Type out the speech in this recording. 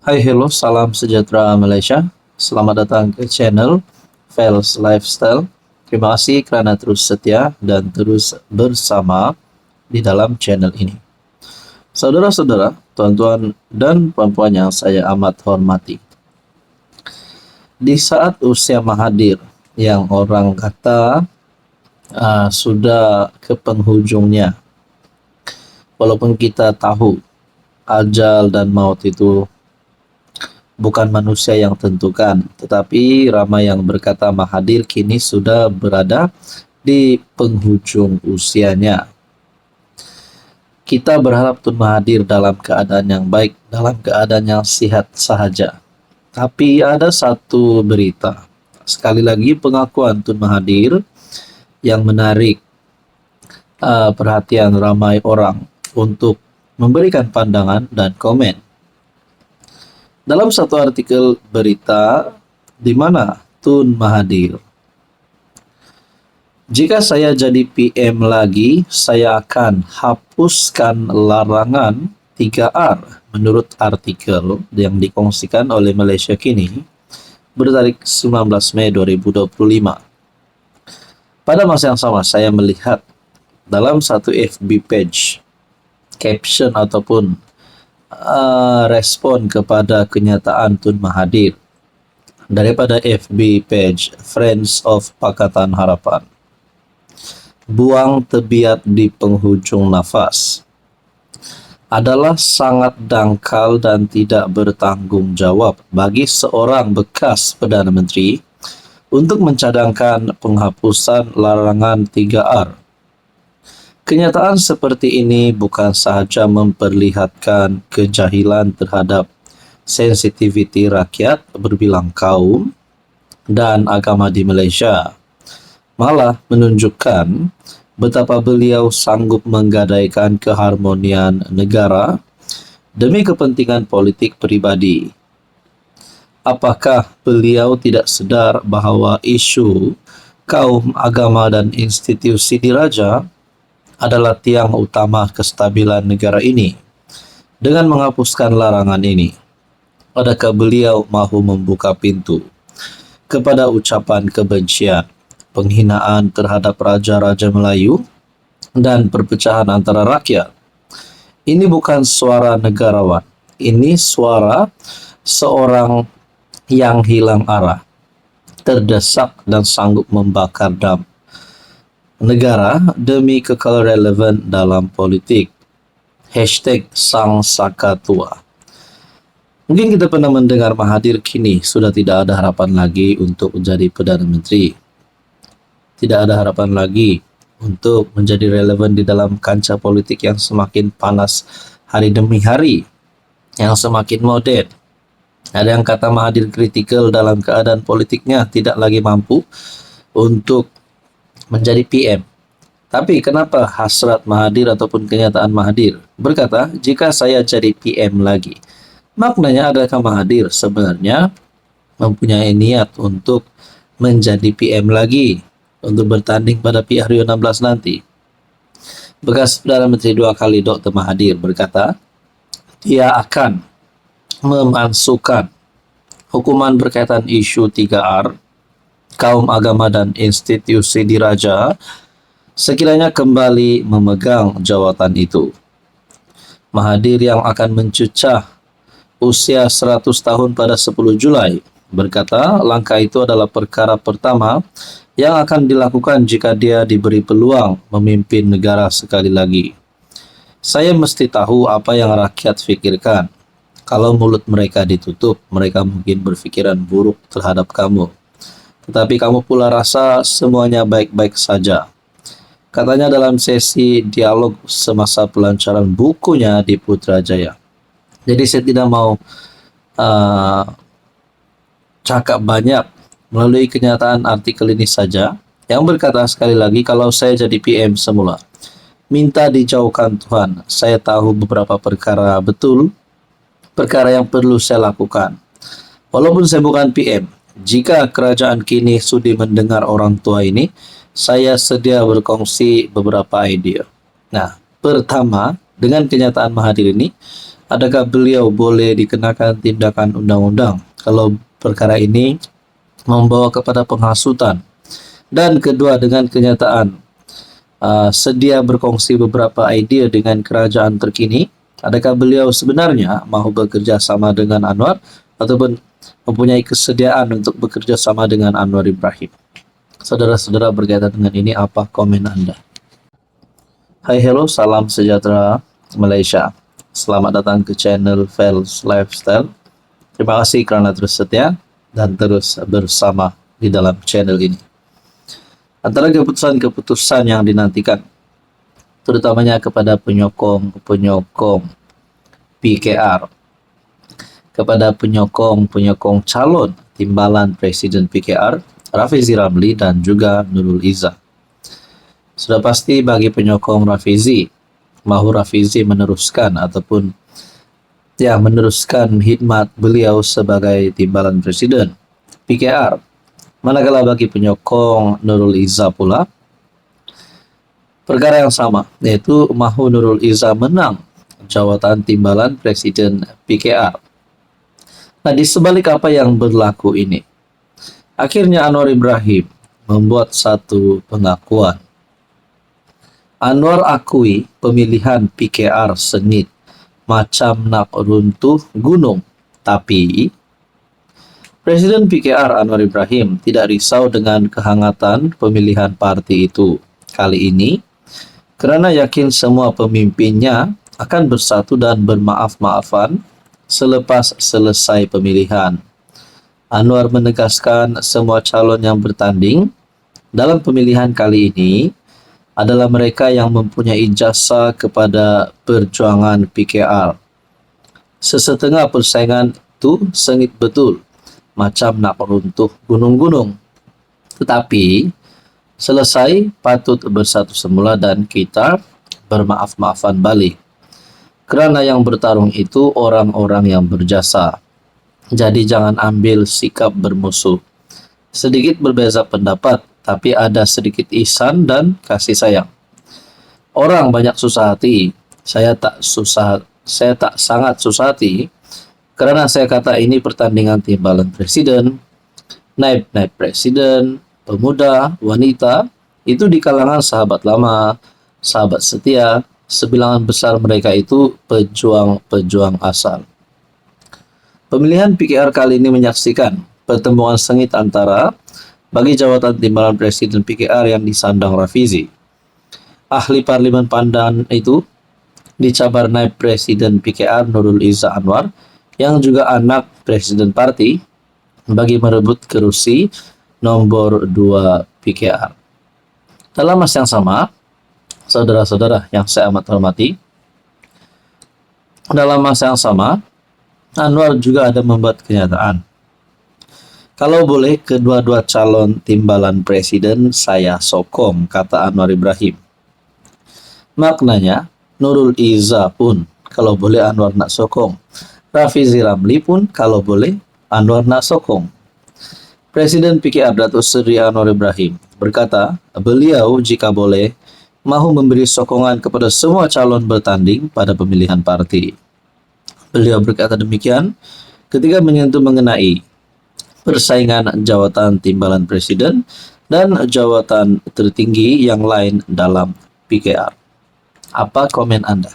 Hai, hello, salam sejahtera Malaysia. Selamat datang ke channel Fels Lifestyle. Terima kasih kerana terus setia dan terus bersama di dalam channel ini. Saudara-saudara, tuan-tuan dan puan-puan yang saya amat hormati. Di saat usia Mahathir yang orang kata sudah ke penghujungnya, walaupun kita tahu ajal dan maut itu bukan manusia yang tentukan, tetapi ramai yang berkata Mahathir kini sudah berada di penghujung usianya. Kita berharap Tun Mahathir dalam keadaan yang baik, dalam keadaan yang sihat sahaja. Tapi ada satu berita, sekali lagi pengakuan Tun Mahathir yang menarik perhatian ramai orang untuk memberikan pandangan dan komen. Dalam satu artikel berita di mana Tun Mahathir, jika saya jadi PM lagi, saya akan hapuskan larangan 3R menurut artikel yang dikongsikan oleh Malaysia Kini bertarik 19 Mei 2025. Pada masa yang sama, saya melihat dalam satu FB page caption ataupun respon kepada kenyataan Tun Mahathir daripada FB page Friends of Pakatan Harapan. Buang tebiat di penghujung nafas adalah sangat dangkal dan tidak bertanggung jawab bagi seorang bekas Perdana Menteri untuk mencadangkan penghapusan larangan 3R. Kenyataan seperti ini bukan sahaja memperlihatkan kejahilan terhadap sensitiviti rakyat berbilang kaum dan agama di Malaysia, malah menunjukkan betapa beliau sanggup menggadaikan keharmonian negara demi kepentingan politik pribadi. Apakah beliau tidak sedar bahawa isu kaum, agama dan institusi diraja adalah tiang utama kestabilan negara ini? Dengan menghapuskan larangan ini, adakah beliau mahu membuka pintu kepada ucapan kebencian, penghinaan terhadap raja-raja Melayu dan perpecahan antara rakyat? Ini bukan suara negarawan, ini suara seorang yang hilang arah, terdesak dan sanggup membakar dam negara demi kekal relevan dalam politik. #Sang Saka Tua. Mungkin kita pernah mendengar Mahathir kini sudah tidak ada harapan lagi untuk menjadi Perdana Menteri. Tidak ada harapan lagi untuk menjadi relevan di dalam kancah politik yang semakin panas hari demi hari, yang semakin moden. Ada yang kata Mahathir kritikal dalam keadaan politiknya, tidak lagi mampu untuk menjadi PM. Tapi kenapa hasrat Mahathir ataupun kenyataan Mahathir berkata, jika saya jadi PM lagi? Maknanya adakah Mahathir sebenarnya mempunyai niat untuk menjadi PM lagi, untuk bertanding pada PRU16 nanti? Bekas Perdana Menteri 2 kali Dr. Mahathir berkata, dia akan memasukkan hukuman berkaitan isu 3R, kaum, agama dan institusi diraja sekiranya kembali memegang jawatan itu. Mahathir yang akan mencecah usia 100 tahun pada 10 Julai berkata langkah itu adalah perkara pertama yang akan dilakukan jika dia diberi peluang memimpin negara sekali lagi. Saya mesti tahu apa yang rakyat fikirkan. Kalau mulut mereka ditutup, mereka mungkin berfikiran buruk terhadap kamu. Tetapi kamu pula rasa semuanya baik-baik saja. Katanya dalam sesi dialog semasa pelancaran bukunya di Putrajaya. Jadi saya tidak mau cakap banyak melalui kenyataan artikel ini saja, yang berkata sekali lagi, kalau saya jadi PM semula, minta dijauhkan Tuhan. Saya tahu beberapa perkara betul, perkara yang perlu saya lakukan. Walaupun saya bukan PM, jika kerajaan kini sudi mendengar orang tua ini, saya sedia berkongsi beberapa idea. Nah, pertama, dengan kenyataan Mahathir ini, Adakah beliau boleh dikenakan tindakan undang-undang kalau perkara ini membawa kepada penghasutan? Dan kedua, dengan kenyataan sedia berkongsi beberapa idea dengan kerajaan terkini, adakah beliau sebenarnya mahu bekerja sama dengan Anwar ataupun mempunyai kesediaan untuk bekerja sama dengan Anwar Ibrahim? Saudara-saudara, berkaitan dengan ini, apa komen Anda? Hai, hello, salam sejahtera Malaysia. Selamat datang ke channel Fels Lifestyle. Terima kasih kerana terus setia dan terus bersama di dalam channel ini. Antara keputusan-keputusan yang dinantikan, terutamanya kepada penyokong PKR, kepada penyokong calon timbalan Presiden PKR, Rafizi Ramli dan juga Nurul Izzah. Sudah pasti bagi penyokong Rafizi, mahu Rafizi meneruskan ataupun meneruskan khidmat beliau sebagai timbalan Presiden PKR. Manakala bagi penyokong Nurul Izzah pula, perkara yang sama, yaitu mahu Nurul Izzah menang jawatan timbalan Presiden PKR. Nah, di sebalik apa yang berlaku ini, akhirnya Anwar Ibrahim membuat satu pengakuan. Anwar akui pemilihan PKR sengit macam nak runtuh gunung, tapi Presiden PKR Anwar Ibrahim tidak risau dengan kehangatan pemilihan parti itu kali ini kerana yakin semua pemimpinnya akan bersatu dan bermaaf-maafan selepas selesai pemilihan. Anwar menegaskan semua calon yang bertanding dalam pemilihan kali ini adalah mereka yang mempunyai jasa kepada perjuangan PKR. Sesetengah persaingan itu sengit betul, macam nak runtuh gunung-gunung. Tetapi selesai patut bersatu semula dan kita bermaaf-maafan balik. Kerana yang bertarung itu orang-orang yang berjasa. Jadi jangan ambil sikap bermusuh. Sedikit berbeza pendapat, tapi ada sedikit ihsan dan kasih sayang. Orang banyak susah hati. Saya tak sangat susah hati. Kerana saya kata ini pertandingan timbalan presiden, naib presiden, pemuda, wanita, itu di kalangan sahabat lama, sahabat setia, sebilangan besar mereka itu pejuang-pejuang asal. Pemilihan PKR kali ini menyaksikan pertemuan sengit antara bagi jawatan timbalan presiden PKR yang disandang Rafizi. Ahli Parlimen Pandan itu dicabar naib presiden PKR Nurul Izzah Anwar, yang juga anak Presiden Parti, bagi merebut kerusi nomor 2 PKR. Dalam masa yang sama, saudara-saudara yang saya amat hormati, dalam masa yang sama, Anwar juga ada membuat kenyataan. Kalau boleh, kedua-dua calon timbalan presiden saya sokong, kata Anwar Ibrahim. Maknanya, Nurul Izzah pun kalau boleh Anwar nak sokong. Rafizi Ramli pun kalau boleh Anwar nak sokong. Presiden PKR Datuk Seri Anwar Ibrahim berkata, beliau jika boleh mahu memberi sokongan kepada semua calon bertanding pada pemilihan parti. Beliau berkata demikian ketika menyentuh mengenai persaingan jawatan timbalan presiden dan jawatan tertinggi yang lain dalam PKR. Apa komen Anda?